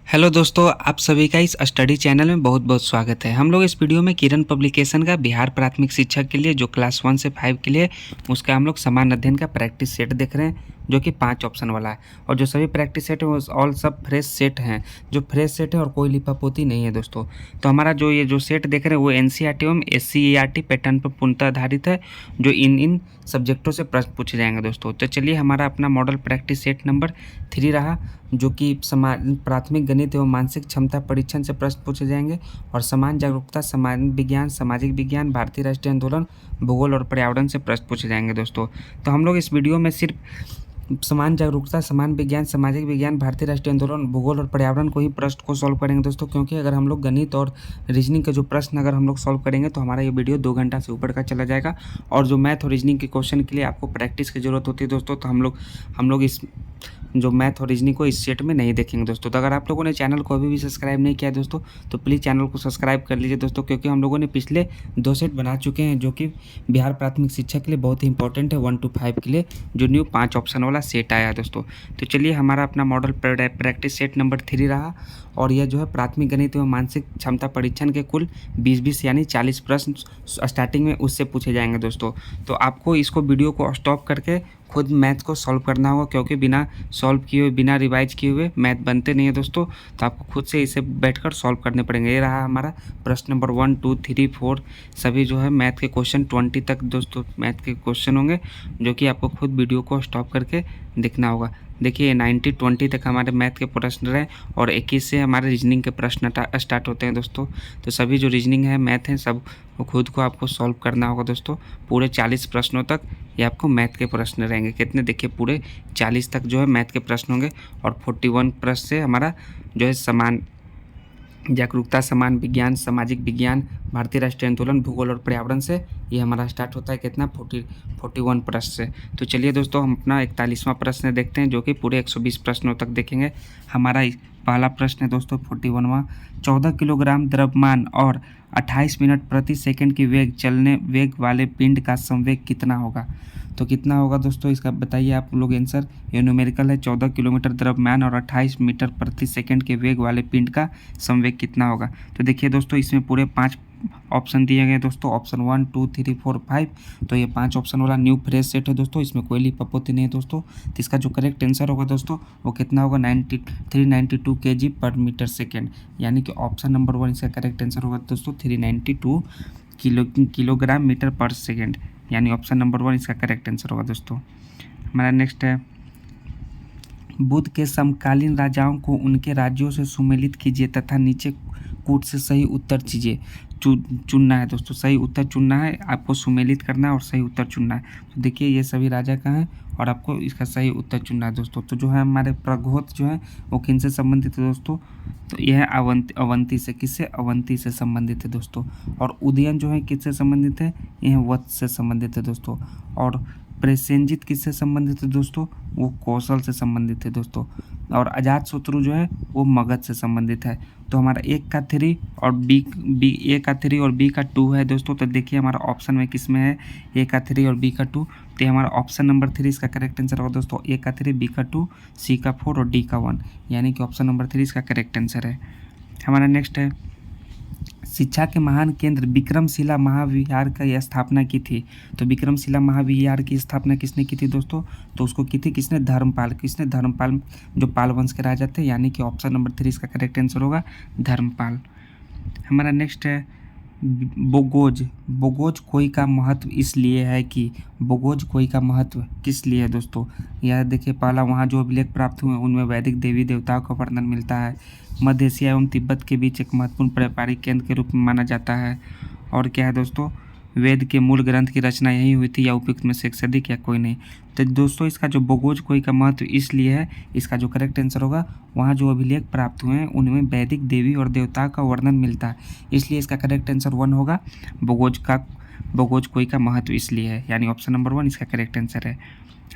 Hello दोस्तों, आप सभी का इस स्टडी चैनल में बहुत बहुत स्वागत है। हम लोग इस वीडियो में किरण पब्लिकेशन का बिहार प्राथमिक शिक्षक के लिए जो क्लास 1 से 5 के लिए उसका हम लोग समान अध्ययन का प्रैक्टिस सेट देख रहे हैं, जो कि 5 ऑप्शन वाला है। और जो सभी प्रैक्टिस सेट है वो ऑल सब फ्रेश सेट हैं, जो फ्रेश सेट है और कोई लिपापोती नहीं है दोस्तों। तो हमारा ये जो सेट देख रहे हैं वो एनसीईआरटी एवं एससीईआरटी पैटर्न पर पूर्णतः आधारित है, जो इन सब्जेक्टों से प्रश्न पूछे जाएंगे दोस्तों। तो चलिए, हमारा अपना मॉडल प्रैक्टिस सेट नंबर 3 रहा, जो कि प्राथमिक गणित एवं मानसिक क्षमता परीक्षण से प्रश्न पूछे जाएंगे और समान जागरूकता, समान विज्ञान, सामाजिक विज्ञान, भारतीय राष्ट्रीय आंदोलन, भूगोल और पर्यावरण से प्रश्न पूछे जाएंगे दोस्तों। तो हम लोग इस वीडियो में सिर्फ समान जागरूकता, समान विज्ञान, सामाजिक विज्ञान, भारतीय राष्ट्रीय आंदोलन, भूगोल और पर्यावरण को ही प्रश्न को सॉल्व करेंगे दोस्तों। क्योंकि अगर हम लोग गणित और रीजनिंग के जो प्रश्न अगर हम लोग सॉल्व करेंगे तो हमारा ये वीडियो 2 घंटा से ऊपर का चला जाएगा। और जो मैथ और रीजनिंग के क्वेश्चन के लिए आपको प्रैक्टिस की ज़रूरत होती है दोस्तों, तो हम लोग इस जो मैथ और रीजनिंग को इस सेट में नहीं देखेंगे दोस्तों। तो अगर आप लोगों ने चैनल को अभी भी सब्सक्राइब नहीं किया है दोस्तों, तो प्लीज़ चैनल को सब्सक्राइब कर लीजिए दोस्तों। क्योंकि हम लोगों ने पिछले 2 सेट बना चुके हैं, जो कि बिहार प्राथमिक शिक्षा के लिए बहुत ही इंपॉर्टेंट है। 1 to 5 के लिए जो न्यू 5 ऑप्शन वाला सेट आया है दोस्तों। तो चलिए, हमारा अपना मॉडल प्रैक्टिस सेट नंबर 3 रहा, और यह जो है प्राथमिक गणित एवं मानसिक क्षमता परीक्षण के कुल 20 यानी 40 प्रश्न स्टार्टिंग में उससे पूछे जाएंगे दोस्तों। तो आपको इसको वीडियो को स्टॉप करके खुद मैथ को सॉल्व करना होगा, क्योंकि बिना सॉल्व किए हुए, बिना रिवाइज किए हुए मैथ बनते नहीं है दोस्तों। तो आपको खुद से इसे बैठकर सॉल्व करने पड़ेंगे। ये रहा हमारा प्रश्न नंबर 1, 2, 3, 4 सभी जो है मैथ के क्वेश्चन 20 तक दोस्तों मैथ के क्वेश्चन होंगे, जो कि आपको खुद वीडियो को स्टॉप करके देखना होगा। देखिए, 90-20 तक हमारे मैथ के प्रश्न रहे और 21 से हमारे रीजनिंग के प्रश्न स्टार्ट होते हैं दोस्तों। तो सभी जो रीजनिंग है, मैथ है, सब खुद को आपको सॉल्व करना होगा दोस्तों। पूरे 40 प्रश्नों तक ये आपको मैथ के प्रश्न रहेंगे। कितने? देखिए, पूरे 40 तक जो है मैथ के प्रश्न होंगे और 41 प्रश्न से हमारा जो है समान जागरूकता, समान विज्ञान, सामाजिक विज्ञान, भारतीय राष्ट्रीय आंदोलन, भूगोल और पर्यावरण से ये हमारा स्टार्ट होता है। कितना? 41 प्रश्न से। तो चलिए दोस्तों, हम अपना 41वां प्रश्न देखते हैं, जो कि पूरे 120 प्रश्नों तक देखेंगे। हमारा पहला प्रश्न है दोस्तों 41वां। 14 किलोग्राम द्रव्यमान और 28 मिनट प्रति सेकंड की वेग वाले पिंड का संवेग कितना होगा? तो कितना होगा दोस्तों, इसका बताइए आप लोग आंसर। ये न्यूमेरिकल है। 14 किलोमीटर द्रव्यमान और 28 मीटर प्रति सेकंड के वेग वाले पिंड का संवेग कितना होगा? तो देखिए दोस्तों, इसमें पूरे 5 ऑप्शन दिए गए दोस्तों। ऑप्शन 1, 2, 3, 4, 5। तो ये 5 ऑप्शन वाला न्यू फ्रेश सेट है दोस्तों। इसमें कोई लिपापोती नहीं है दोस्तों। तो इसका जो करेक्ट आंसर होगा दोस्तों, वो कितना होगा? 392 kg पर मीटर सेकेंड। यानी कि ऑप्शन नंबर 1 इसका करेक्ट आंसर होगा दोस्तों 392 किलोग्राम मीटर पर सेकेंड। यानी ऑप्शन नंबर 1 इसका करेक्ट आंसर होगा दोस्तों। हमारा नेक्स्ट है, बुद्ध के समकालीन राजाओं को उनके राज्यों से सुमेलित कीजिए तथा नीचे कूट से सही उत्तर चीजिए। चुनना है दोस्तों, सही उत्तर चुनना है आपको, सुमेलित करना है और सही उत्तर चुनना है। तो देखिए, ये सभी राजा कहाँ हैं और आपको इसका सही उत्तर चुनना है दोस्तों। तो जो है हमारे प्रघोत जो है वो किन से संबंधित है दोस्तों? तो यह है अवंती से। किससे? अवंती से संबंधित है दोस्तों। और उदयन जो है किससे संबंधित है? यह वत्स से संबंधित है दोस्तों। और प्रसेनजित किससे संबंधित है दोस्तों? वो कौशल से संबंधित है दोस्तों। और अजातशत्रु जो है वो मगध से संबंधित है। तो हमारा ए का 3 और ए का 3 और बी का 2 है दोस्तों। तो देखिए, हमारा ऑप्शन में किस में है? ए का 3 और बी का 2। तो हमारा ऑप्शन नंबर 3 इसका करेक्ट आंसर होगा दोस्तों। ए का 3, बी का 2, सी का 4 और डी का 1। यानी कि ऑप्शन नंबर 3 इसका करेक्ट आंसर है। हमारा नेक्स्ट है, शिक्षा के महान केंद्र विक्रमशिला महाविहार की स्थापना की थी। तो विक्रमशिला महाविहार की स्थापना किसने की थी दोस्तों? तो उसको की थी किसने? धर्मपाल। किसने? धर्मपाल, जो पाल वंश के राजा थे। यानी कि ऑप्शन नंबर 3 इसका करेक्ट आंसर होगा धर्मपाल। हमारा नेक्स्ट है, बोगोज कोई का महत्व इसलिए है कि बोगोज कोई का महत्व किस लिए है दोस्तों? यह देखिए, पहला, वहाँ जो अभिलेख प्राप्त हुए उनमें वैदिक देवी देवताओं का वर्णन मिलता है। मध्य एशिया एवं तिब्बत के बीच एक महत्वपूर्ण व्यापारिक केंद्र के रूप में माना जाता है। और क्या है दोस्तों? वेद के मूल ग्रंथ की रचना यही हुई थी, या उपयुक्त में से एक से अधिक या कोई नहीं। तो दोस्तों, इसका जो बोगोज कोई का महत्व इसलिए है, इसका जो करेक्ट आंसर होगा, वहाँ जो अभिलेख प्राप्त हुए हैं उनमें वैदिक देवी और देवताओं का वर्णन मिलता है, इसलिए इसका करेक्ट आंसर 1 होगा। बोगोज कोई का महत्व इसलिए है। यानी ऑप्शन नंबर 1 इसका करेक्ट आंसर है।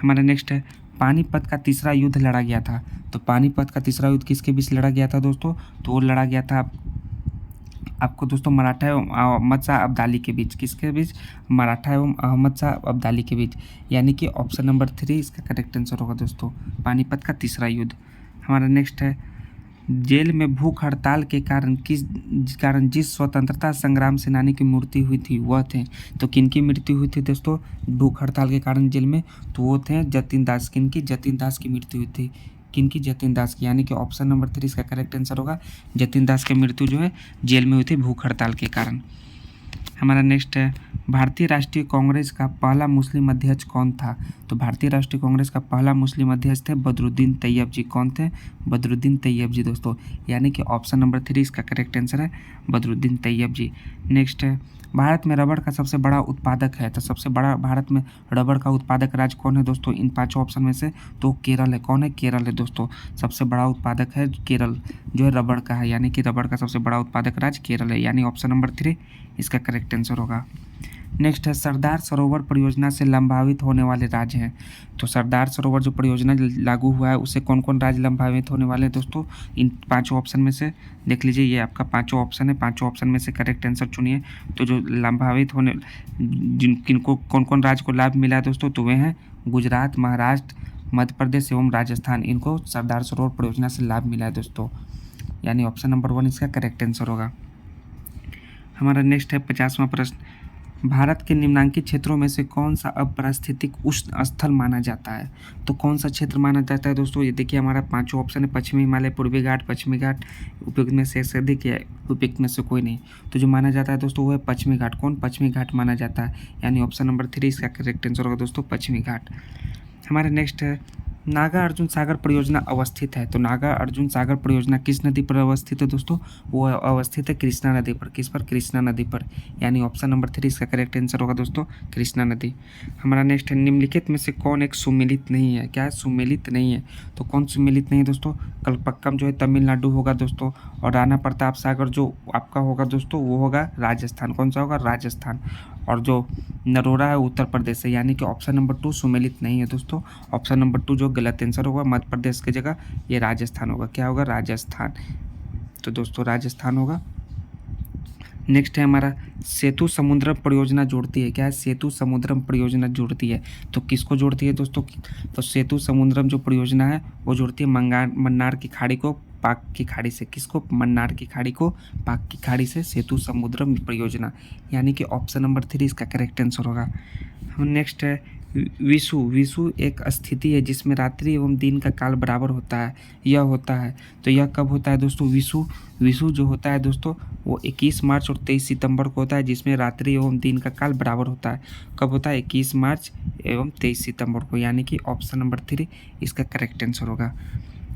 हमारा नेक्स्ट है, पानीपत का तीसरा युद्ध लड़ा गया था। तो पानीपत का तीसरा युद्ध किसके बीच लड़ा गया था दोस्तों? तो वो लड़ा गया था आपको दोस्तों मराठा एवं अहमद शाह अब्दाली के बीच। किसके बीच? मराठा एवं अहमद शाह अब्दाली के बीच। यानी कि ऑप्शन नंबर 3 इसका करेक्ट आंसर होगा दोस्तों, पानीपत का तीसरा युद्ध। हमारा नेक्स्ट है, जेल में भूख हड़ताल के कारण जिस स्वतंत्रता संग्राम सेनानी की मृत्यु हुई थी वह थे। तो किनकी मृत्यु हुई थी दोस्तों भूख हड़ताल के कारण जेल में? तो वो थे जतिन दास। किनकी? जतिन दास की मृत्यु हुई थी। किनकी? जतिन दास की। यानी कि ऑप्शन नंबर 3 इसका करेक्ट आंसर होगा। जतिन दास की मृत्यु जो है जेल में हुई थी भूख हड़ताल के कारण। हमारा नेक्स्ट है, भारतीय राष्ट्रीय कांग्रेस का पहला मुस्लिम अध्यक्ष कौन था? तो भारतीय राष्ट्रीय कांग्रेस का पहला मुस्लिम अध्यक्ष थे बदरुद्दीन तैयब जी। कौन थे? बदरुद्दीन तैयब जी दोस्तों। यानी कि ऑप्शन नंबर 3 इसका करेक्ट आंसर है बदरुद्दीन तैयब जी। नेक्स्ट है, भारत में रबड़ का सबसे बड़ा उत्पादक है। तो सबसे बड़ा भारत में रबड़ का उत्पादक राज्य कौन है दोस्तों इन पाँचों ऑप्शन में से? तो केरल है। कौन है? केरल है दोस्तों। सबसे बड़ा उत्पादक है केरल जो है रबड़ का है। यानी कि रबड़ का सबसे बड़ा उत्पादक राज्य केरल है। यानी ऑप्शन नंबर 3 इसका करेक्ट आंसर होगा। नेक्स्ट है, सरदार सरोवर परियोजना से लाभान्वित होने वाले राज्य हैं। तो सरदार सरोवर जो परियोजना लागू हुआ है उससे कौन कौन राज्य लाभान्वित होने वाले हैं दोस्तों इन पांचों ऑप्शन में से? देख लीजिए, ये आपका पांचों ऑप्शन है। पांचों ऑप्शन में से करेक्ट आंसर चुनिए। तो जो लाभान्वित होने किनको कौन कौन राज्य को लाभ मिला है दोस्तों? तो वे हैं गुजरात, महाराष्ट्र, मध्य प्रदेश एवं राजस्थान। इनको सरदार सरोवर परियोजना से लाभ मिला है दोस्तों। यानी ऑप्शन नंबर 1 इसका करेक्ट आंसर होगा। हमारा नेक्स्ट है 50वां प्रश्न, भारत के निम्नांकित क्षेत्रों में से कौन सा अपरिस्थितिक उष्ण स्थल माना जाता है? तो कौन सा क्षेत्र माना जाता है दोस्तों? ये देखिए, हमारा पांचों ऑप्शन है पश्चिमी हिमालय, पूर्वी घाट, पश्चिमी घाट, उपयुक्त में से अधिक या उपयुक्त में से कोई नहीं। तो जो माना जाता है दोस्तों वो है पश्चिमी घाट। कौन? पश्चिमी घाट माना जाता है। यानी ऑप्शन नंबर 3 इसका करेक्ट आंसर होगा दोस्तों पश्चिमी घाट। हमारे नेक्स्ट है, नागा अर्जुन सागर परियोजना अवस्थित है। तो नागा अर्जुन सागर परियोजना किस नदी पर अवस्थित है दोस्तों? वो अवस्थित है कृष्णा नदी पर। किस पर? कृष्णा नदी पर। यानी ऑप्शन नंबर 3 इसका करेक्ट आंसर होगा दोस्तों कृष्णा नदी। हमारा नेक्स्ट है, निम्नलिखित में से कौन एक सुमेलित नहीं है? क्या है? सुमेलित नहीं है। तो कौन सुमेलित नहीं है दोस्तों? कलपक्कम जो है तमिलनाडु होगा दोस्तों, और राणा प्रताप सागर जो आपका होगा दोस्तों वो होगा राजस्थान। कौन सा होगा? राजस्थान। और जो नरोरा है उत्तर प्रदेश है। यानी कि ऑप्शन नंबर 2 सुमेलित नहीं है दोस्तों। ऑप्शन नंबर 2 जो गलत आंसर होगा, मध्य प्रदेश की जगह ये राजस्थान होगा। क्या होगा? राजस्थान। तो दोस्तों राजस्थान होगा। नेक्स्ट है हमारा, सेतु समुद्रम परियोजना जोड़ती है। क्या है? सेतु समुद्रम परियोजना जोड़ती है। तो किसको जोड़ती है दोस्तों? तो सेतु समुद्रम जो परियोजना है वो जोड़ती है मन्नार की खाड़ी को पाक की खाड़ी से। किसको? मन्नार की खाड़ी को पाक की खाड़ी से, सेतु समुद्रम परियोजना। यानी कि ऑप्शन नंबर 3 इसका करेक्ट आंसर होगा। हम नेक्स्ट है, विषु एक स्थिति है जिसमें रात्रि एवं दिन का काल बराबर होता है। यह होता है, तो यह कब होता है दोस्तों? विषु जो होता है दोस्तों वो 21 मार्च और 23 सितंबर को होता है, जिसमें रात्रि एवं दिन का काल बराबर होता है। कब होता है? 21 मार्च एवं 23 सितंबर को। यानी कि ऑप्शन नंबर 3 इसका करेक्ट आंसर होगा।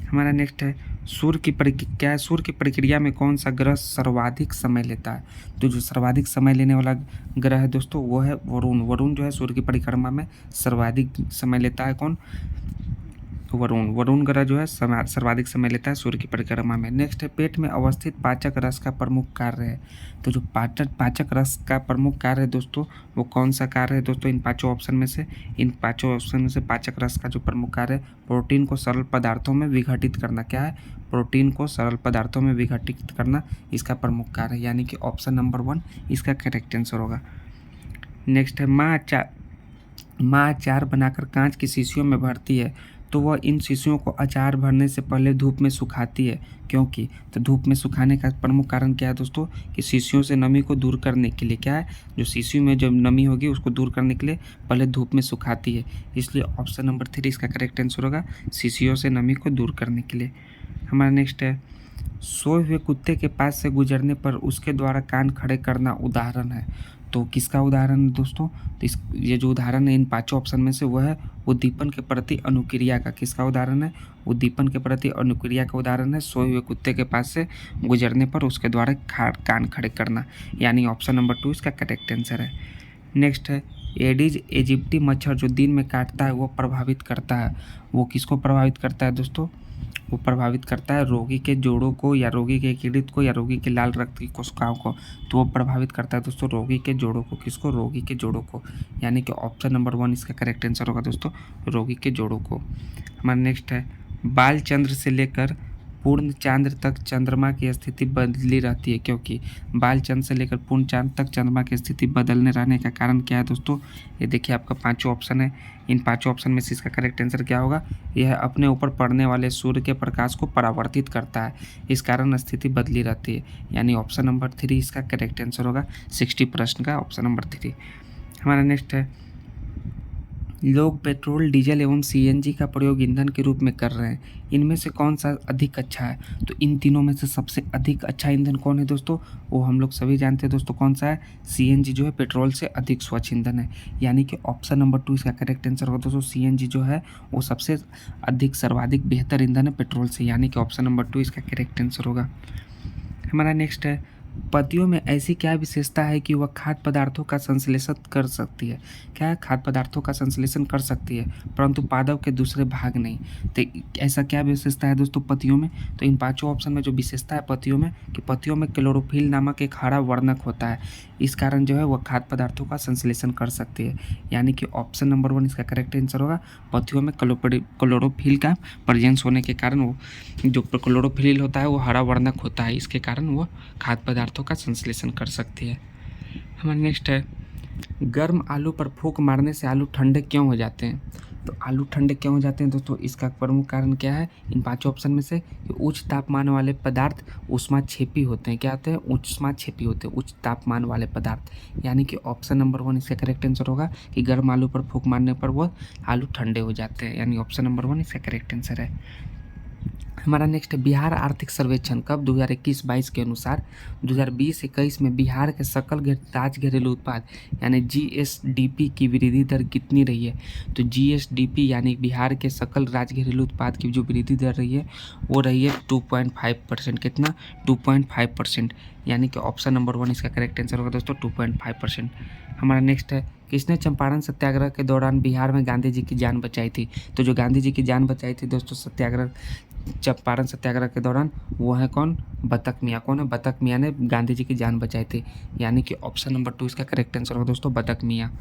हमारा नेक्स्ट है, सूर्य की प्रक्रिया में कौन सा ग्रह सर्वाधिक समय लेता है? तो जो सर्वाधिक समय लेने वाला ग्रह है दोस्तों वो है वरुण। वरुण जो है सूर्य की परिक्रमा में सर्वाधिक समय लेता है। कौन? वरुण ग्रह जो है सर्वाधिक समय लेता है सूर्य की परिक्रमा में। नेक्स्ट है, पेट में अवस्थित पाचक रस का प्रमुख कार्य है। तो जो पाचक रस का प्रमुख कार्य है दोस्तों वो कौन सा कार्य है दोस्तों इन पांचों ऑप्शन में से? इन पांचों ऑप्शन में से पाचक रस का जो प्रमुख कार्य है प्रोटीन को सरल पदार्थों में विघटित करना। क्या है? प्रोटीन को सरल पदार्थों में विघटित करना इसका प्रमुख कार्य है। यानी कि ऑप्शन नंबर 1 इसका करेक्ट आंसर होगा। नेक्स्ट है, माँ अचार बनाकर कांच की शीशियों में भरती है, तो वह इन शीशियों को अचार भरने से पहले धूप में सुखाती है। क्योंकि तो धूप में सुखाने का प्रमुख कारण क्या है दोस्तों? कि शीशियों से नमी को दूर करने के लिए। क्या है? जो शीशियों में जो नमी होगी उसको दूर करने के लिए पहले धूप में सुखाती है। इसलिए ऑप्शन नंबर 3 इसका करेक्ट आंसर होगा, शीशियों से नमी को दूर करने के लिए। हमारा नेक्स्ट है, सोए हुए कुत्ते के पास से गुजरने पर उसके द्वारा कान खड़े करना उदाहरण है। तो किसका उदाहरण है दोस्तों? तो ये जो उदाहरण है इन पांचों ऑप्शन में से वो है उद्दीपन के प्रति अनुक्रिया का। किसका उदाहरण है? उद्दीपन के प्रति अनुक्रिया का उदाहरण है सोए हुए कुत्ते के पास से गुजरने पर उसके द्वारा कान खड़े करना। यानी ऑप्शन नंबर 2 इसका करेक्ट आंसर है। नेक्स्ट है, एडिज इजिप्टी मच्छर जो दिन में काटता है वो प्रभावित करता है। वो किसको प्रभावित करता है दोस्तों? वो प्रभावित करता है रोगी के जोड़ों को, या रोगी के किडनी को, या रोगी के लाल रक्त की कोशिकाओं को। तो वो प्रभावित करता है दोस्तों रोगी के जोड़ों को। किसको? रोगी के जोड़ों को। यानी कि ऑप्शन नंबर 1 इसका करेक्ट आंसर होगा दोस्तों रोगी के जोड़ों को। हमारा नेक्स्ट है, बालचंद्र से लेकर पूर्ण चांद तक चंद्रमा की स्थिति बदली रहती है, क्योंकि बाल चंद्र से लेकर पूर्ण चांद तक चंद्रमा की स्थिति बदलने रहने का कारण क्या है दोस्तों? ये देखिए आपका पांचों ऑप्शन है। इन पांचों ऑप्शन में से इसका करेक्ट आंसर क्या होगा? यह अपने ऊपर पड़ने वाले सूर्य के प्रकाश को परावर्तित करता है, इस कारण स्थिति बदली रहती है। यानी ऑप्शन नंबर 3 इसका करेक्ट आंसर होगा 60 प्रश्न का ऑप्शन नंबर 3। हमारा नेक्स्ट है, लोग पेट्रोल, डीजल एवं सीएनजी का प्रयोग ईंधन के रूप में कर रहे हैं, इनमें से कौन सा अधिक अच्छा है? तो इन तीनों में से सबसे अधिक अच्छा ईंधन कौन है दोस्तों? वो हम लोग सभी जानते हैं दोस्तों, कौन सा है? सीएनजी जो है पेट्रोल से अधिक स्वच्छ ईंधन है। यानी कि ऑप्शन नंबर 2 इसका करेक्ट आंसर होगा दोस्तों। सीएनजी जो है वो सबसे अधिक सर्वाधिक बेहतर ईंधन है पेट्रोल से, यानी कि ऑप्शन नंबर 2 इसका करेक्ट आंसर होगा। हमारा नेक्स्ट है, पत्तियों में ऐसी क्या विशेषता है कि वह खाद्य पदार्थों का संश्लेषण कर सकती है? क्या है? खाद्य पदार्थों का संश्लेषण कर सकती है, परंतु पादप के दूसरे भाग नहीं। तो ऐसा क्या विशेषता है दोस्तों पत्तियों में? तो इन पांचों ऑप्शन में जो विशेषता है पत्तियों में, कि पत्तियों में क्लोरोफिल नामक एक हरा वर्णक होता है, इस कारण जो है वह खाद्य पदार्थों का संश्लेषण कर सकती है। यानी कि ऑप्शन नंबर 1 इसका करेक्ट आंसर होगा। पत्तियों में क्लोरोफिल का प्रेजेंस होने के कारण, वो जो क्लोरोफिल होता है वो हरा वर्णक होता है, इसके कारण वो खाद्य पदार्थों का संश्लेषण कर सकती है। हमारा नेक्स्ट है, गर्म आलू पर फूंक मारने से आलू ठंडे क्यों हो जाते हैं? तो आलू ठंडे क्यों हो जाते हैं दोस्तों? इसका प्रमुख कारण क्या है इन पांचों ऑप्शन में से? कि उच्च तापमान वाले पदार्थ ऊष्माक्षेपी होते हैं। क्या होते हैं? ऊष्माक्षेपी होते हैं, उच्च तापमान वाले पदार्थ। यानी कि ऑप्शन नंबर 1 इसका करेक्ट आंसर होगा कि गर्म आलू पर फूंक मारने पर वह आलू ठंडे हो जाते हैं, यानी ऑप्शन नंबर 1 इसका करेक्ट आंसर है। हमारा नेक्स्ट है, बिहार आर्थिक सर्वेक्षण कब 2021-22 के अनुसार 2020-21 में बिहार के सकल राज्य घरेलू उत्पाद यानी जीएसडीपी की वृद्धि दर कितनी रही है? तो जीएसडीपी यानी बिहार के सकल राज्य घरेलू उत्पाद की जो वृद्धि दर रही है वो रही है 2.5%। कितना? 2.5%। यानी कि ऑप्शन नंबर 1 इसका करेक्ट आंसर होगा दोस्तों 2.5%। हमारा नेक्स्ट है, किसने चंपारण सत्याग्रह के दौरान बिहार में गांधी जी की जान बचाई थी? तो जो गांधी जी की जान बचाई थी दोस्तों सत्याग्रह, चंपारण सत्याग्रह के दौरान, वो है कौन? बतक मियाँ। कौन है? बतक मियाँ ने गांधी जी की जान बचाई थी, यानी कि ऑप्शन नंबर 2 इसका करेक्ट आंसर होगा दोस्तों बतक मियाँ।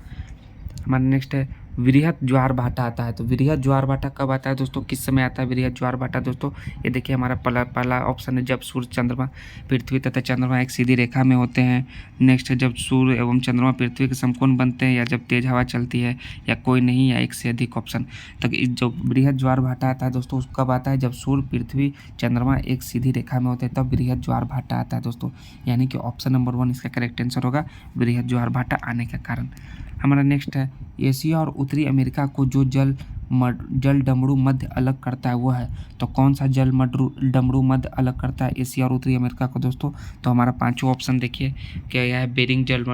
हमारा नेक्स्ट है, वृहत ज्वार भाटा आता है। तो वृहत ज्वार भाटा कब आता है दोस्तों? किस समय आता है वृहत ज्वार भाटा दोस्तों? ये देखिए हमारा पहला ऑप्शन है, जब सूर्य, चंद्रमा, पृथ्वी तथा चंद्रमा एक सीधी रेखा में होते हैं। नेक्स्ट है, जब सूर्य एवं चंद्रमा पृथ्वी के समकोण बनते हैं, या जब तेज हवा चलती है, या कोई नहीं, या एक से अधिक ऑप्शन। तो जो वृहत ज्वार भाटा आता है दोस्तों कब आता है? जब सूर्य, पृथ्वी, चंद्रमा एक सीधी रेखा में होते हैं, तब वृहत ज्वार भाटा आता है दोस्तों। यानी कि ऑप्शन नंबर 1 इसका करेक्ट आंसर होगा वृहत ज्वार भाटा आने का कारण। हमारा नेक्स्ट है, एशिया और उत्तरी अमेरिका को जो जल डमरू मध्य अलग करता है वो है, तो कौन सा जल डमरू मध्य अलग करता है एशिया और उत्तरी अमेरिका को दोस्तों? तो हमारा पांचों ऑप्शन देखिए क्या यह है, बेरिंग जल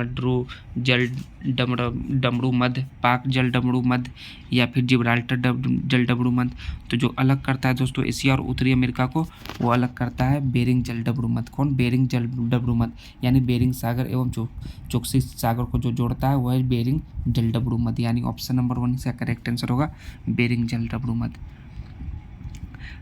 जल डमरू मध्य, पाक जल डमरू मध्य, या फिर जिब्राल्टर जल डमरू मध्य। तो जो अलग करता है दोस्तों एशिया और उत्तरी अमेरिका को, वो अलग करता है बेरिंग जल डमरू मध्य। कौन? बेरिंग जल डमरू मध्य, यानी बेरिंग सागर एवं चौकसी सागर को जो जोड़ता है वह है बेरिंग जल डमरू मध्य, यानी ऑप्शन नंबर 1 इसका करेक्ट आंसर होगा बेरिंग जल डमरू मध्य।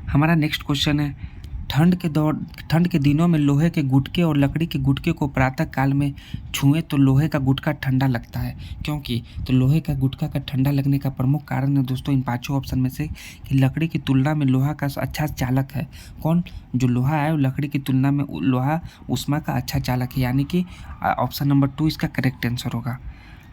हमारा नेक्स्ट क्वेश्चन है, ठंड के दिनों में लोहे के गुटके और लकड़ी के गुटके को प्रातः काल में छुएं तो लोहे का गुटका ठंडा लगता है, क्योंकि? तो लोहे का गुटका का ठंडा लगने का प्रमुख कारण है दोस्तों इन पांचों ऑप्शन में से कि लकड़ी की तुलना में लोहा का अच्छा चालक है। कौन? जो लोहा है वो लकड़ी की तुलना में लोहा ऊष्मा का अच्छा चालक है, यानी कि ऑप्शन नंबर 2 इसका करेक्ट आंसर होगा।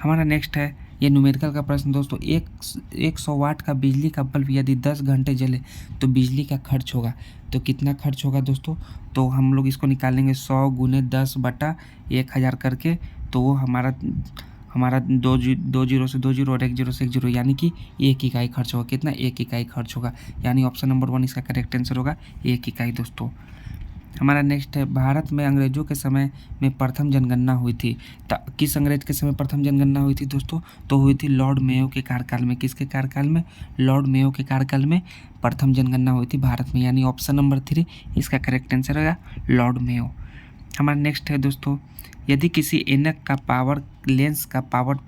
हमारा नेक्स्ट है, ये न्यूमेरिकल का प्रश्न दोस्तों, 100 वाट का बिजली का बल्ब यदि 10 घंटे जले तो बिजली का खर्च होगा, तो कितना खर्च होगा दोस्तों? तो हम लोग इसको निकालेंगे 100 × 10/1000 करके, तो वो हमारा 2 जीरो से 2 जीरो और 1 जीरो से 1 जीरो, यानी कि 1 इकाई खर्च होगा। कितना? 1 इकाई खर्च होगा, यानी ऑप्शन नंबर 1 इसका करेक्ट आंसर होगा 1 इकाई दोस्तों। हमारा नेक्स्ट है, भारत में अंग्रेजों के समय में प्रथम जनगणना हुई थी। किस अंग्रेज के समय प्रथम जनगणना हुई थी दोस्तों? तो हुई थी लॉर्ड मेयो के कार्यकाल में। किसके कार्यकाल में? लॉर्ड मेयो के कार्यकाल में प्रथम जनगणना हुई थी भारत में, यानी ऑप्शन नंबर 3 इसका करेक्ट आंसर होगा लॉर्ड मेयो। हमारा नेक्स्ट है दोस्तों, यदि किसी ऐनक का पावर लेंस का पावर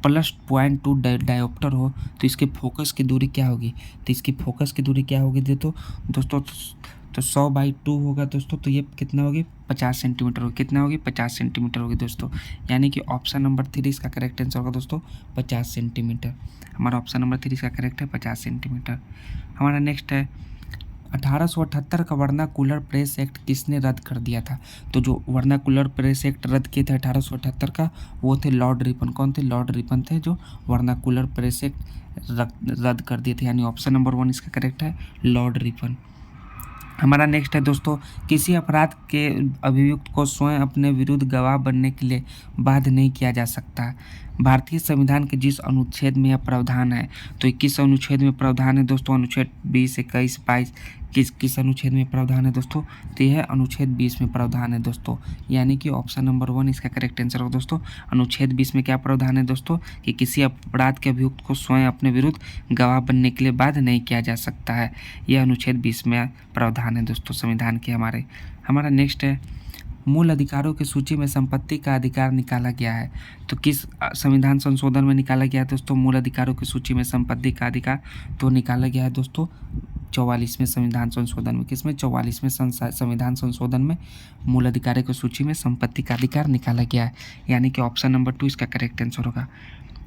+0.2 डायोप्टर हो तो इसके फोकस की दूरी क्या होगी? तो इसकी फोकस की दूरी क्या होगी दोस्तों? तो 100/2 होगा दोस्तों, तो ये कितना होगी? 50 सेंटीमीटर होगी। कितना होगी? 50 सेंटीमीटर होगी दोस्तों, यानी कि ऑप्शन नंबर 3 इसका करेक्ट आंसर होगा दोस्तों 50 सेंटीमीटर। हमारा ऑप्शन नंबर 3 इसका करेक्ट है 50 सेंटीमीटर। हमारा नेक्स्ट है, 1878 का वर्नाकुलर प्रेस एक्ट किसने रद्द कर दिया था? तो जो वर्नाकुलर प्रेस एक्ट रद्द किए थे 1878 का, वो थे लॉर्ड रिपन। कौन थे? लॉर्ड रिपन थे, जो वर्नाकुलर प्रेस एक्ट रद्द कर दिए थे। यानी ऑप्शन नंबर 1 इसका करेक्ट है, लॉर्ड रिपन। हमारा नेक्स्ट है दोस्तों, किसी अपराध के अभियुक्त को स्वयं अपने विरुद्ध गवाह बनने के लिए बाध्य नहीं किया जा सकता। भारतीय संविधान के जिस अनुच्छेद में यह प्रावधान है, तो 21 अनुच्छेद में प्रावधान है दोस्तों। अनुच्छेद 20, 21, 22 किस अनुच्छेद में प्रावधान है दोस्तों? तो यह अनुच्छेद 20 में प्रावधान है दोस्तों। यानी कि ऑप्शन नंबर 1 इसका करेक्ट आंसर होगा दोस्तों। अनुच्छेद 20 में क्या प्रावधान है दोस्तों? कि किसी अपराध के अभियुक्त को स्वयं अपने विरुद्ध गवाह बनने के लिए बाध्य नहीं किया जा सकता है। यह अनुच्छेद 20 में प्रावधान है दोस्तों संविधान के हमारे। हमारा नेक्स्ट है, मूल अधिकारों की सूची में संपत्ति का अधिकार निकाला गया है। तो किस संविधान संशोधन में निकाला गया है दोस्तों मूल अधिकारों की सूची में संपत्ति का अधिकार? तो निकाला गया है दोस्तों 44वें संविधान संशोधन में। किसमें? 44वें संविधान संशोधन में मूल अधिकारों की सूची में संपत्ति का अधिकार निकाला गया है। यानी कि ऑप्शन नंबर 2 इसका करेक्ट आंसर होगा।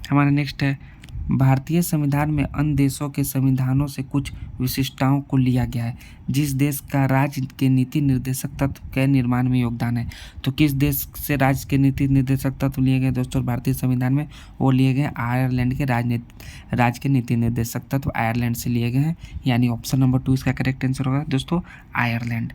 हमारा नेक्स्ट है, भारतीय संविधान में अन्य देशों के संविधानों से कुछ विशिष्टताओं को लिया गया है। जिस देश का राज्य के नीति निर्देशक तत्व के निर्माण में योगदान है। तो किस देश से राज्य के नीति निर्देशक तत्व लिए गए दोस्तों भारतीय संविधान में? वो लिए गए आयरलैंड के राज्य के नीति निर्देशक तत्व आयरलैंड से लिए गए हैं। यानी ऑप्शन नंबर 2 इसका करेक्ट आंसर होगा दोस्तों, आयरलैंड।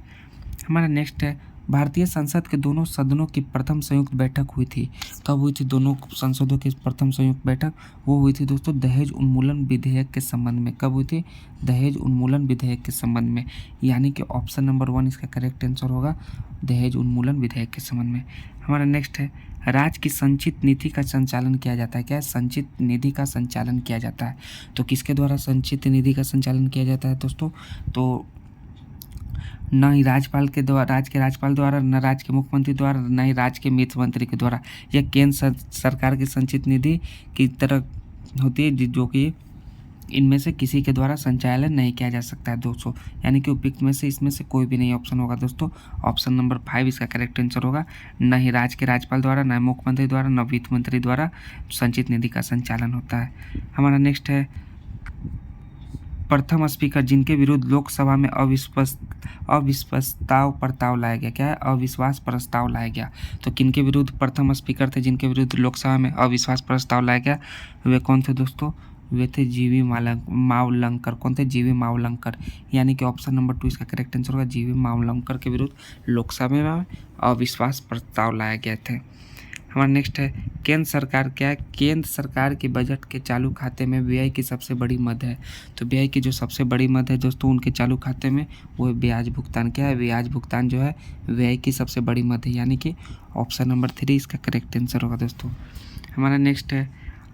हमारा नेक्स्ट है, भारतीय संसद के दोनों सदनों की प्रथम संयुक्त बैठक हुई थी। कब हुई थी दोनों संसदों की प्रथम संयुक्त बैठक? वो हुई थी दोस्तों दहेज उन्मूलन विधेयक के संबंध में। कब हुई थी? दहेज उन्मूलन विधेयक के संबंध में। यानी कि ऑप्शन नंबर 1 इसका करेक्ट आंसर होगा, दहेज उन्मूलन विधेयक के संबंध में। हमारा नेक्स्ट है, राज्य की संचित निधि का संचालन किया जाता है। क्या है? संचित निधि का संचालन किया जाता है। तो किसके द्वारा संचित निधि का संचालन किया जाता है दोस्तों? तो न ही राज्यपाल के द्वारा, राज्य के राज्यपाल द्वारा, न राज्य के मुख्यमंत्री द्वारा, न ही राज्य के वित्त मंत्री के द्वारा। यह केंद्र सरकार की संचित निधि की तरह होती है, जो कि इनमें से किसी के द्वारा संचालन नहीं किया जा सकता है दोस्तों। यानी कि उपयुक्त में से इसमें से कोई भी नहीं ऑप्शन होगा दोस्तों। ऑप्शन नंबर 5 इसका करेक्ट आंसर होगा। न ही राज्य के राज्यपाल द्वारा, न मुख्यमंत्री द्वारा, न वित्त मंत्री द्वारा संचित निधि का संचालन होता है। हमारा नेक्स्ट है, प्रथम स्पीकर जिनके विरुद्ध लोकसभा में अविश्वास प्रस्ताव लाया गया। क्या है? अविश्वास प्रस्ताव लाया गया। तो किनके विरुद्ध प्रथम स्पीकर थे जिनके विरुद्ध लोकसभा में अविश्वास प्रस्ताव लाया गया? वे कौन थे दोस्तों? वे थे जीवी मावलंकर। कौन थे? जीवी मावलंकर। यानी कि ऑप्शन नंबर 2 इसका करेक्ट आंसर होगा, जीवी मावलंकर के विरुद्ध लोकसभा में अविश्वास प्रस्ताव लाए गए थे। हमारा नेक्स्ट है, केंद्र सरकार क्या है? केंद्र सरकार के बजट के चालू खाते में व्यय की सबसे बड़ी मद है। तो व्यय की जो सबसे बड़ी मद है दोस्तों उनके चालू खाते में, वो है ब्याज भुगतान। क्या है? ब्याज भुगतान जो है व्यय की सबसे बड़ी मद है। यानी कि ऑप्शन नंबर 3 इसका करेक्ट आंसर होगा दोस्तों। हमारा नेक्स्ट है,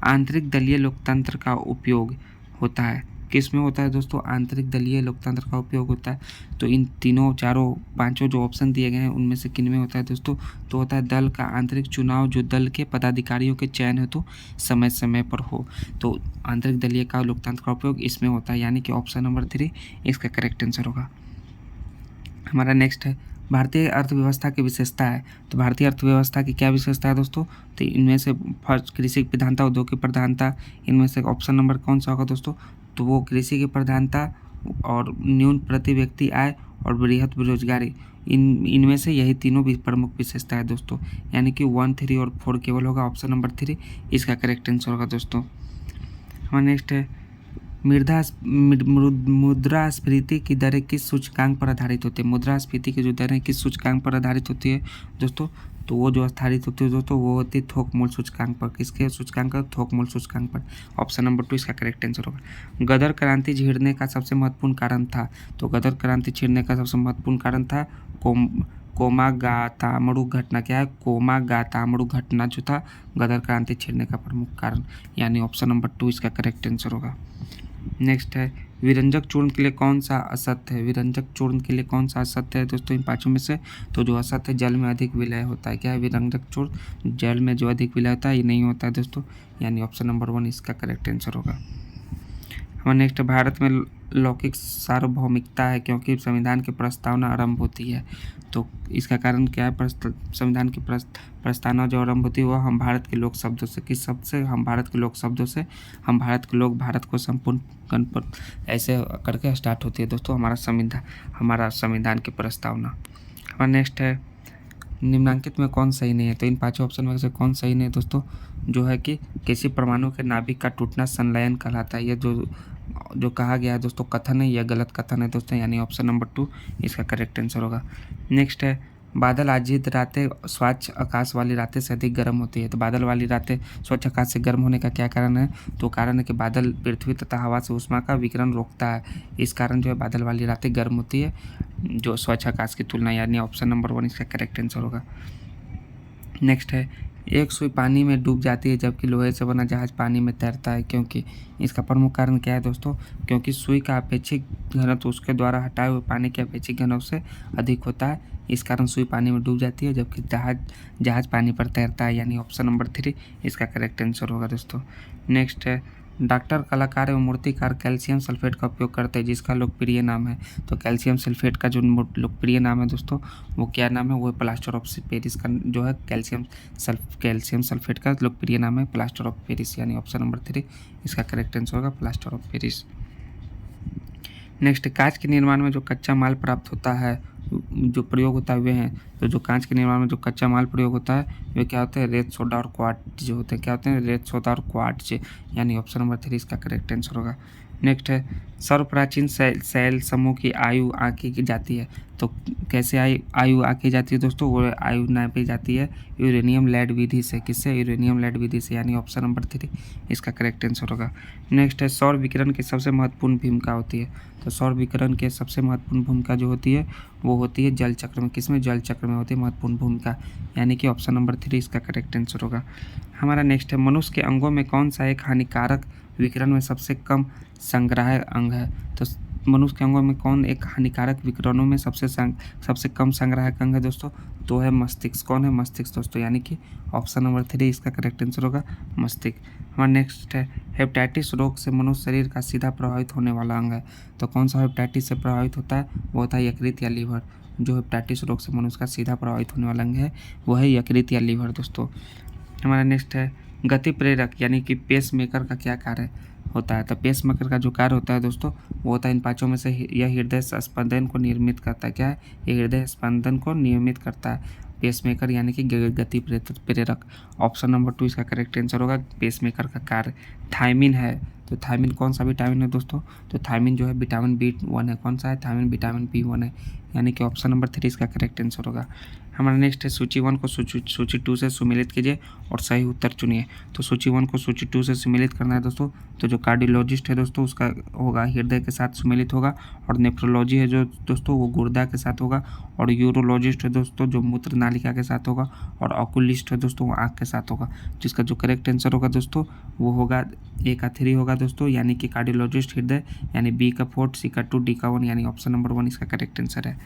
आंतरिक दलीय लोकतंत्र का उपयोग होता है। किस में होता है दोस्तों? आंतरिक दलीय लोकतंत्र का उपयोग होता है। तो इन तीनों, चारों, पांचों जो ऑप्शन दिए गए हैं उनमें से किन में होता है दोस्तों? तो होता है दल का आंतरिक चुनाव, जो दल के पदाधिकारियों के चयन हेतु समय समय पर हो। तो आंतरिक दलीय का लोकतंत्र का उपयोग इसमें होता है। यानी कि ऑप्शन नंबर 3 इसका करेक्ट आंसर होगा। हमारा नेक्स्ट है, भारतीय अर्थव्यवस्था की विशेषता है। तो भारतीय अर्थव्यवस्था की क्या विशेषता है दोस्तों? तो इनमें से फर्स्ट कृषि की प्रधानता, उद्योग की प्रधानता। इनमें से ऑप्शन नंबर कौन सा होगा दोस्तों? तो वो कृषि की प्रधानता और न्यून प्रति व्यक्ति आय और बृहत बेरोजगारी। इनमें से यही तीनों भी प्रमुख विशेषता है दोस्तों। यानी कि 1, 3 और 4 केवल होगा। ऑप्शन नंबर 3 इसका करेक्ट आंसर होगा दोस्तों। हमारा नेक्स्ट है, मुद्रास्फीति की दरें किस सूचकांक पर आधारित होती है? मुद्रास्फीति की जो दरें किस सूचकांक पर आधारित होती है दोस्तों? तो वो जो आधारित होती है दोस्तों वो होती है थोक मूल्य सूचकांक पर। किसके सूचकांक पर? थोक मूल्य सूचकांक पर। ऑप्शन नंबर 2 इसका करेक्ट आंसर होगा। गदर क्रांति छिड़ने का सबसे महत्वपूर्ण कारण था। तो गदर क्रांति छिड़ने का सबसे महत्वपूर्ण कारण था कोमागातामड़ू घटना। क्या है? कोमागातामड़ू घटना जो था गदर क्रांति छिड़ने का प्रमुख कारण। यानी ऑप्शन नंबर 2 इसका करेक्ट आंसर होगा। नेक्स्ट है, विरंजक चूर्ण के लिए कौन सा असत्य है? विरंजक चूर्ण के लिए कौन सा असत्य है दोस्तों इन पांचों में से? तो जो असत्य है, जल में अधिक विलय होता है। क्या है? विरंजक चूर्ण जल में जो अधिक विलय होता है ये नहीं होता है दोस्तों। यानी ऑप्शन नंबर 1 इसका करेक्ट आंसर होगा। हमारा नेक्स्ट, भारत में लौकिक सार्वभौमिकता है, क्योंकि संविधान की प्रस्तावना आरंभ होती है। तो इसका कारण क्या है? संविधान की प्रस्तावना जो आरंभ होती है वो हम भारत के लोक शब्दों से, किस शब्द से? हम भारत के लोक शब्दों से। हम भारत के लोग भारत को संपूर्ण गणपत ऐसे करके स्टार्ट होती है दोस्तों हमारा संविधान की प्रस्तावना। हमारा नेक्स्ट है, निम्नलिखित में कौन सही नहीं है? तो इन पांचों ऑप्शन में से कौन सही नहीं है दोस्तों? जो है कि किसी परमाणु के नाभिक का टूटना संलयन कहलाता है। ये जो कहा गया है दोस्तों कथन है, यह गलत कथन है दोस्तों, यानी ऑप्शन नंबर 2 इसका करेक्ट आंसर होगा। नेक्स्ट है, बादल आच्छादित रातें स्वच्छ आकाश वाली रातें से अधिक गर्म होती है। तो बादल वाली रातें स्वच्छ आकाश से गर्म होने का क्या कारण है? तो कारण है कि बादल पृथ्वी तथा हवा से ऊष्मा का विकिरण रोकता है, इस कारण जो है बादल वाली रातें गर्म होती है जो स्वच्छ आकाश की तुलना, यानी ऑप्शन नंबर 1 इसका करेक्ट आंसर होगा। नेक्स्ट है, एक सुई पानी में डूब जाती है जबकि लोहे से बना जहाज पानी में तैरता है, क्योंकि? इसका प्रमुख कारण क्या है दोस्तों? क्योंकि सुई का अपेक्षित घनत्व उसके द्वारा हटाए हुए पानी के अपेक्षित घनत्व से अधिक होता है, इस कारण सुई पानी में डूब जाती है जबकि जहाज पानी पर तैरता है, यानी ऑप्शन नंबर 3 इसका करेक्ट आंसर होगा दोस्तों। नेक्स्ट है, डॉक्टर, कलाकार एवं मूर्तिकार कैल्शियम सल्फेट का उपयोग करते हैं जिसका लोकप्रिय नाम है। तो कैल्शियम सल्फेट का जो लोकप्रिय नाम है दोस्तों वो क्या नाम है? वो प्लास्टर ऑफ पेरिस का जो है कैल्शियम सल्फेट का लोकप्रिय नाम है प्लास्टर ऑफ पेरिस, यानी ऑप्शन नंबर 3 इसका करेक्ट आंसर होगा प्लास्टर ऑफ पेरिस। नेक्स्ट, कांच के निर्माण में जो कच्चा माल प्राप्त होता है जो प्रयोग होता है वे हैं। तो जो कांच के निर्माण में जो कच्चा माल प्रयोग होता है वे क्या होते हैं? रेत, सोडा और क्वार्ट्ज जो होते हैं। क्या होते हैं? रेत, सोडा और क्वार्ट्ज, यानी ऑप्शन नंबर 3 इसका करेक्ट आंसर होगा। नेक्स्ट है, सर्वप्राचीन शैल समूह की आयु आंकी की जाती है। तो कैसे आयु आंकी जाती है दोस्तों? वो आयु नापी जाती है यूरेनियम लेड विधि से। किससे? यूरेनियम लेड विधि से, यानी ऑप्शन नंबर 3 इसका करेक्ट आंसर होगा। नेक्स्ट है, सौर विकिरण की सबसे महत्वपूर्ण भूमिका होती है। तो सौर विकिरण की सबसे महत्वपूर्ण भूमिका जो होती है वो होती है जल चक्र में। किसमें? जल चक्र में होती है महत्वपूर्ण भूमिका, यानी कि ऑप्शन नंबर 3 इसका करेक्ट आंसर होगा। हमारा नेक्स्ट है, मनुष्य के अंगों में कौन सा एक हानिकारक विकिरण में सबसे कम संग्राहक अंग है? तो मनुष्य के अंगों में कौन एक हानिकारक विकिरणों में सबसे कम संग्राहक अंग है दोस्तों? तो है मस्तिष्क। कौन है? मस्तिष्क दोस्तों, यानी कि ऑप्शन नंबर 3 इसका करेक्ट आंसर होगा मस्तिष्क। हमारा नेक्स्ट है, हेपेटाइटिस रोग से मनुष्य शरीर का सीधा प्रभावित होने वाला अंग है। तो कौन सा हेपेटाइटिस से प्रभावित होता है? वो होता है यकृत या लीवर। जो हेपेटाइटिस रोग से मनुष्य का सीधा प्रभावित होने वाला अंग है वो है यकृत या लीवर दोस्तों। हमारा नेक्स्ट है, गति प्रेरक यानी कि पेस मेकर का क्या कार्य होता है? तो पेस मेकर का जो कार्य होता है दोस्तों वो होता है इन पांचों में से यह हृदय स्पंदन को निर्मित करता है। क्या है? ये हृदय स्पंदन को नियमित करता है पेसमेकर, यानी कि गति प्रेरक। ऑप्शन नंबर 2 इसका करेक्ट आंसर होगा पेसमेकर का कार्य। थायमिन है, तो थायमिन कौन सा विटामिन है दोस्तों? तो थायमिन जो है विटामिन B1 है। कौन सा है? थायमिन विटामिन B1 है, यानी कि ऑप्शन नंबर 3 इसका करेक्ट आंसर होगा। हमारा नेक्स्ट है, सूची 1 को सूची 2 से सुमेलित कीजिए और सही उत्तर चुनिए। तो सूची 1 को सूची 2 से सुमेलित करना है दोस्तों, तो जो कार्डियोलॉजिस्ट है दोस्तों उसका होगा हृदय के साथ सुमेलित होगा, और नेफ्रोलॉजी है जो दोस्तों वो गुर्दा के साथ होगा, और यूरोलॉजिस्ट है दोस्तों जो मूत्र नालिका के साथ होगा, और ऑकुलिस्ट है दोस्तों वो आँख के साथ होगा। जिसका जो करेक्ट आंसर होगा दोस्तों वो होगा A का 3 होगा दोस्तों, यानी कि कार्डियोलॉजिस्ट हृदय, यानी B का 4, C का 2, D का 1, यानी ऑप्शन नंबर 1 इसका करेक्ट आंसर है।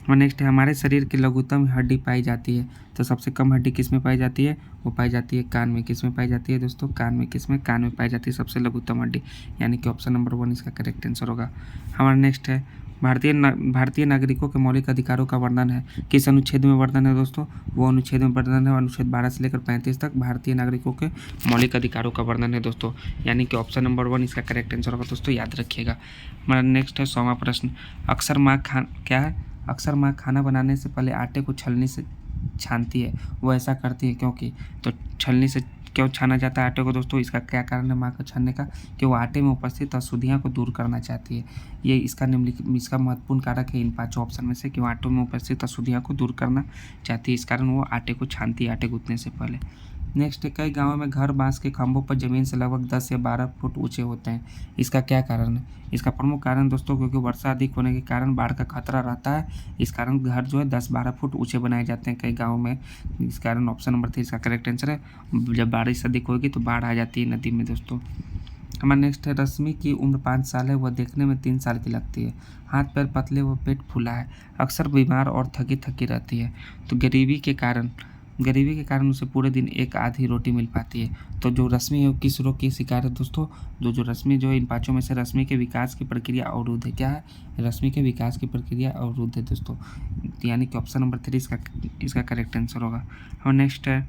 और नेक्स्ट है, हमारे शरीर की लघुतम हड्डी पाई जाती है। तो सबसे कम हड्डी किस में पाई जाती है? वो पाई जाती है कान में। किस में पाई जाती है दोस्तों? कान में। किस में? कान में पाई जाती है सबसे लघुतम हड्डी, यानी कि ऑप्शन नंबर 1 इसका करेक्ट आंसर होगा। हमारा नेक्स्ट है, भारतीय नागरिकों के मौलिक अधिकारों का वर्णन है। किस अनुच्छेद में वर्णन है दोस्तों? वो अनुच्छेद में वर्णन है अनुच्छेद 12 से लेकर 35 तक भारतीय नागरिकों के मौलिक अधिकारों का वर्णन है दोस्तों, यानी कि ऑप्शन नंबर 1 इसका करेक्ट आंसर होगा दोस्तों, याद रखिएगा। हमारा नेक्स्ट है 100वां प्रश्न, अक्सर माँ क्या है? अक्सर माँ खाना बनाने से पहले आटे को छलनी से छानती है, वो ऐसा करती है क्योंकि? तो छलनी से क्यों छाना जाता है आटे को दोस्तों? इसका क्या कारण है माँ को छानने का? कि वो आटे में उपस्थित अशुद्धियाँ को दूर करना चाहती है। ये इसका महत्वपूर्ण कारक है इन पांचों ऑप्शन में से, कि वो आटे में उपस्थित अशुद्धियाँ को दूर करना चाहती है, इस कारण वो आटे को छानती है आटे गूंथने से पहले। नेक्स्ट है, कई गांवों में घर बांस के खंभों पर ज़मीन से लगभग 10 या 12 फुट ऊंचे होते हैं, इसका क्या कारण है? इसका प्रमुख कारण दोस्तों क्योंकि वर्षा अधिक होने के कारण बाढ़ का खतरा रहता है, इस कारण घर जो है 10-12 फुट ऊंचे बनाए जाते हैं कई गाँव में, इस कारण ऑप्शन नंबर 3 इसका करेक्ट आंसर है। जब बारिश अधिक होगी तो बाढ़ आ जाती है नदी में दोस्तों। हमारा नेक्स्ट है, रश्मि की उम्र 5 साल है, वह देखने में 3 साल की लगती है, हाथ पैर पतले व पेट फूला है, अक्सर बीमार और थकी थकी रहती है। तो गरीबी के कारण गरीबी के कारण उसे पूरे दिन एक आधी रोटी मिल पाती है। तो जो रश्मि है वो किस रोग की शिकार है दोस्तों? जो रश्मि जो है, इन पाँचों में से रश्मि के विकास की प्रक्रिया अवरुद्ध है। क्या है? रश्मि के विकास की प्रक्रिया अवरुद्ध है दोस्तों, यानी कि ऑप्शन नंबर 3 इसका करेक्ट आंसर होगा। और नेक्स्ट है,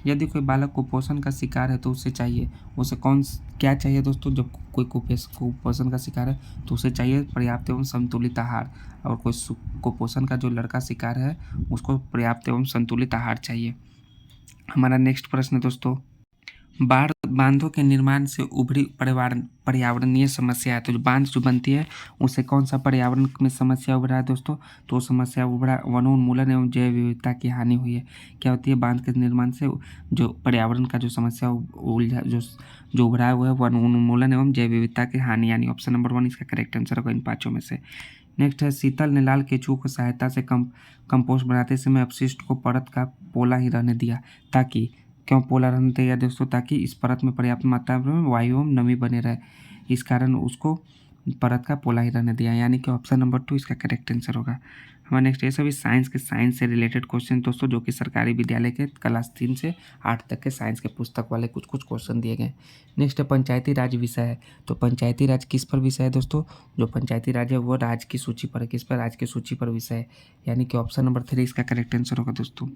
यदि कोई बालक कुपोषण का शिकार है तो उसे क्या चाहिए दोस्तों? जब कोई कुपोषण का शिकार है तो उसे चाहिए पर्याप्त एवं संतुलित आहार, और कोई कुपोषण का जो लड़का शिकार है उसको पर्याप्त एवं संतुलित आहार चाहिए। हमारा नेक्स्ट प्रश्न है दोस्तों, बांधों के निर्माण से उभरी पर्यावरणीय समस्या है। तो जो बांध जो बनती है उससे कौन सा पर्यावरण में समस्या उभरा है दोस्तों? तो समस्या उभरा वनोन्मूलन एवं जैव विविधता की हानि हुई है। क्या होती है? बांध के निर्माण से जो पर्यावरण का जो समस्या उलझा जो उभरा है वो है वनोन्मूलन एवं जैव विविधता की हानि, यानी ऑप्शन नंबर 1 इसका करेक्ट आंसर होगा इन पाँचों में से। नेक्स्ट है, शीतल ने लाल केंचुओं की सहायता से कंपोस्ट बनाते समय अपशिष्ट को परत का पोला ही रहने दिया, ताकि क्यों पोला रहने दिया दोस्तों? ताकि इस परत में पर्याप्त मात्रा में वायु एवं नमी बने रहे, इस कारण उसको परत का पोला ही रहने दिया, यानी कि ऑप्शन नंबर 2 इसका करेक्ट आंसर होगा। हमारा नेक्स्ट, ये सभी साइंस से रिलेटेड क्वेश्चन दोस्तों, जो कि सरकारी विद्यालय के क्लास 3 से 8 तक के साइंस के पुस्तक वाले कुछ क्वेश्चन दिए गए। नेक्स्ट है, पंचायती राज विषय है। तो पंचायती राज किस पर विषय है दोस्तों? जो पंचायती राज है वो राज्य की सूची पर है। किस पर? राज्य की सूची पर विषय है, यानी कि ऑप्शन नंबर 3 इसका करेक्ट आंसर होगा दोस्तों।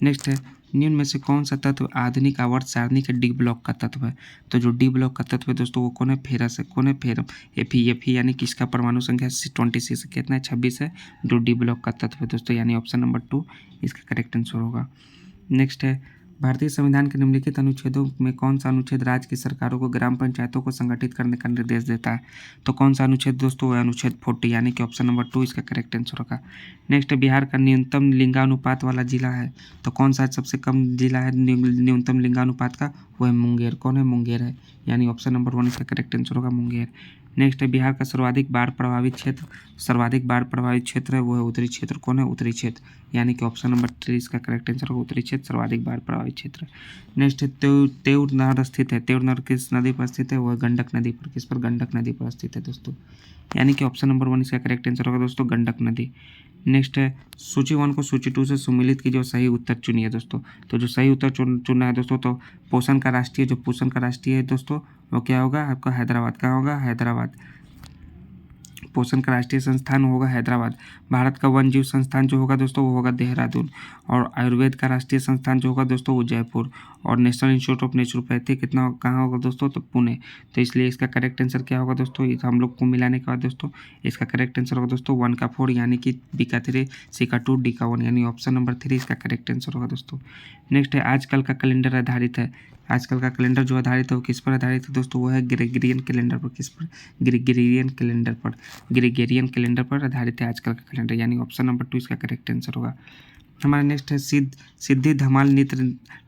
नेक्स्ट है, निम्न में से कौन सा तत्व आधुनिक आवर्त सारणी के डी ब्लॉक का तत्व है? तो जो डी ब्लॉक का तत्व है दोस्तों वो कौन है? फेरस है। कौन है? फेरम। एफी यानी कि इसका परमाणु संख्या 26 कितना है? 26 है, जो डी ब्लॉक का तत्व है दोस्तों, यानी ऑप्शन नंबर 2 इसका करेक्ट आंसर होगा। नेक्स्ट है, भारतीय संविधान के निम्नलिखित अनुच्छेदों में कौन सा अनुच्छेद राज्य की सरकारों को ग्राम पंचायतों को संगठित करने का निर्देश देता है? तो कौन सा अनुच्छेद दोस्तों? अनुच्छेद 40, यानी कि ऑप्शन नंबर 2 इसका करेक्ट आंसर होगा। नेक्स्ट, बिहार का न्यूनतम लिंगानुपात वाला जिला है। तो कौन सा सबसे कम जिला है न्यूनतम लिंगानुपात का? वो है मुंगेर। कौन है? मुंगेर है, यानी ऑप्शन नंबर 1 इसका करेक्ट आंसर होगा, मुंगेर। नेक्स्ट है, बिहार का सर्वाधिक बाढ़ प्रभावित क्षेत्र है, वो है उत्तरी क्षेत्र। कौन है? उत्तरी क्षेत्र, यानी कि ऑप्शन नंबर 3 इसका करेक्ट आंसर होगा, उत्तरी क्षेत्र सर्वाधिक बाढ़ प्रभावित क्षेत्र। नेक्स्ट है, तेउर नहर स्थित है। तेउर नहर किस नदी पर स्थित है? वो है गंडक नदी पर। किस पर? गंडक नदी पर स्थित है दोस्तों, यानी कि ऑप्शन नंबर 1 इसका करेक्ट आंसर होगा दोस्तों, गंडक नदी। नेक्स्ट है, सूची 1 को सूची 2 से सम्मिलित कीजिए और सही उत्तर चुनिए दोस्तों। तो जो सही उत्तर चुनना है दोस्तों, तो पोषण का राष्ट्रीय है दोस्तों, वो क्या होगा आपका? हैदराबाद। का होगा? हैदराबाद। पोषण का राष्ट्रीय संस्थान होगा हैदराबाद। भारत का वन जीव संस्थान जो होगा दोस्तों वो होगा देहरादून। और आयुर्वेद का राष्ट्रीय संस्थान जो होगा दोस्तों वो जयपुर। और नेशनल इंस्टीट्यूट ऑफ नेचुरोपैथी कहाँ होगा दोस्तों? तो पुणे। तो इसलिए इसका करेक्ट आंसर क्या होगा दोस्तों? हम लोग को मिलाने के बाद दोस्तों इसका करेक्ट आंसर होगा दोस्तों 1 का 4, यानी कि बी का 3, सी का 2, डी का 1, यानी ऑप्शन नंबर 3 इसका करेक्ट आंसर होगा दोस्तों। नेक्स्ट है, आजकल का कैलेंडर आधारित है। आजकल का कैलेंडर जो आधारित है वो किस पर आधारित है दोस्तों? वो है ग्रेगोरियन कैलेंडर पर। किस पर? ग्रेगोरियन कैलेंडर पर आधारित है आजकल का कैलेंडर, यानी ऑप्शन नंबर 2 इसका करेक्ट आंसर होगा। हमारा नेक्स्ट है, सिद्धि धमाल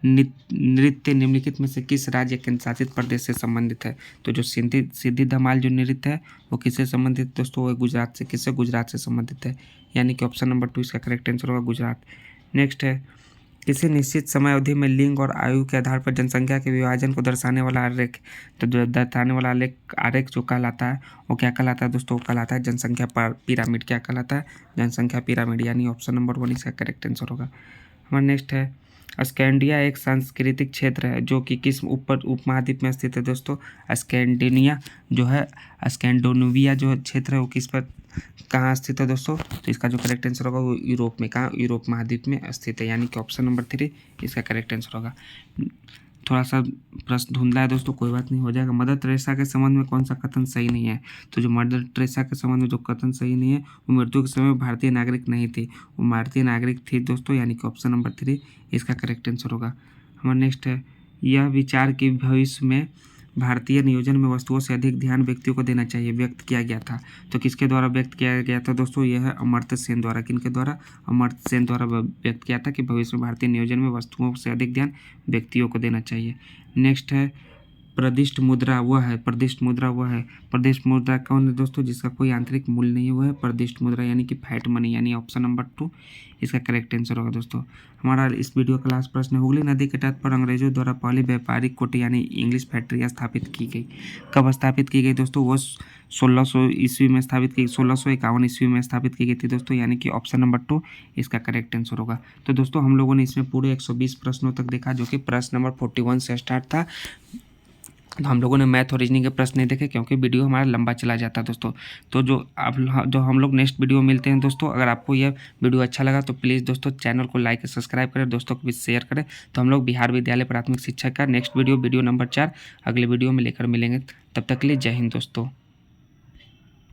नृत्य निम्नलिखित में से किस राज्य केंद्र शासित प्रदेश से संबंधित है? तो जो सिद्धि धमाल जो नृत्य है वो किससे संबंधित दोस्तों? वो गुजरात से। किससे? गुजरात से संबंधित है, यानी कि ऑप्शन नंबर 2 इसका करेक्ट आंसर होगा, गुजरात। नेक्स्ट है, किसी निश्चित समय अवधि में लिंग और आयु के आधार पर जनसंख्या के विभाजन को दर्शाने वाला आरेख, तो जो दर्शाने वाला आरेख जो कहलाता है वो क्या कहलाता है दोस्तों? वो कहलाता है जनसंख्या पिरामिड। क्या कहलाता है? जनसंख्या पिरामिड, यानी ऑप्शन नंबर 1 इसका करेक्ट आंसर होगा। हमारा नेक्स्ट है, स्कैंडिया एक सांस्कृतिक क्षेत्र है जो कि किस उपमहाद्वीप में स्थित है दोस्तों? स्कैंडिनेविया जो क्षेत्र है वो किस पर कहाँ स्थित है दोस्तों? तो इसका जो करेक्ट आंसर होगा वो यूरोप में। कहाँ? यूरोप महाद्वीप में स्थित है, यानी कि ऑप्शन नंबर 3 इसका करेक्ट आंसर होगा। थोड़ा सा प्रश्न धुंधला है दोस्तों, कोई बात नहीं, हो जाएगा। मदर टेरेसा के संबंध में कौन सा कथन सही नहीं है? तो जो मदर टेरेसा के संबंध में जो कथन सही नहीं है वो मृत्यु के समय भारतीय नागरिक नहीं थी, वो भारतीय नागरिक थी दोस्तों, यानी कि ऑप्शन नंबर 3 इसका करेक्ट आंसर होगा। हमारा नेक्स्ट है, यह विचार कि भविष्य में भारतीय नियोजन में वस्तुओं से अधिक ध्यान व्यक्तियों को देना चाहिए व्यक्त किया गया था। तो किसके द्वारा व्यक्त किया गया था दोस्तों? यह है अमर्त्य सेन द्वारा। किनके द्वारा? अमर्त्य सेन द्वारा व्यक्त किया था कि भविष्य में भारतीय नियोजन में वस्तुओं से अधिक ध्यान व्यक्तियों को देना चाहिए। नेक्स्ट है, प्रदिष्ट मुद्रा वह है, प्रदिष्ट मुद्रा वह है। प्रदिष्ट मुद्रा कौन है दोस्तों? जिसका कोई आंतरिक मूल्य नहीं है, वह है प्रदिष्ट मुद्रा यानी कि फैट मनी, यानी ऑप्शन नंबर 2 इसका करेक्ट आंसर होगा दोस्तों। हमारा इस वीडियो का लास्ट प्रश्न, हुगली नदी के तट पर अंग्रेजों द्वारा पहली व्यापारिक कोठी यानी इंग्लिश फैक्ट्री स्थापित की गई। कब स्थापित की गई दोस्तों? वो 1600 ईस्वी में स्थापित की, 1651 ईस्वी में स्थापित की गई थी दोस्तों, यानी कि ऑप्शन नंबर 2 इसका करेक्ट आंसर होगा। तो दोस्तों हम लोगों ने इसमें पूरे 120 प्रश्नों तक देखा, जो कि प्रश्न नंबर 41 से स्टार्ट था। तो हम लोगों ने मैथ और रीजनिंग के प्रश्न नहीं देखे क्योंकि वीडियो हमारा लंबा चला जाता है दोस्तों। तो जो हम लोग नेक्स्ट वीडियो मिलते हैं दोस्तों। अगर आपको यह वीडियो अच्छा लगा तो प्लीज़ दोस्तों चैनल को लाइक सब्सक्राइब करें, दोस्तों को भी शेयर करें। तो हम लोग बिहार विद्यालय प्राथमिक शिक्षक का नेक्स्ट वीडियो नंबर 4 अगले वीडियो में लेकर मिलेंगे। तब तक के लिए जय हिंद दोस्तों।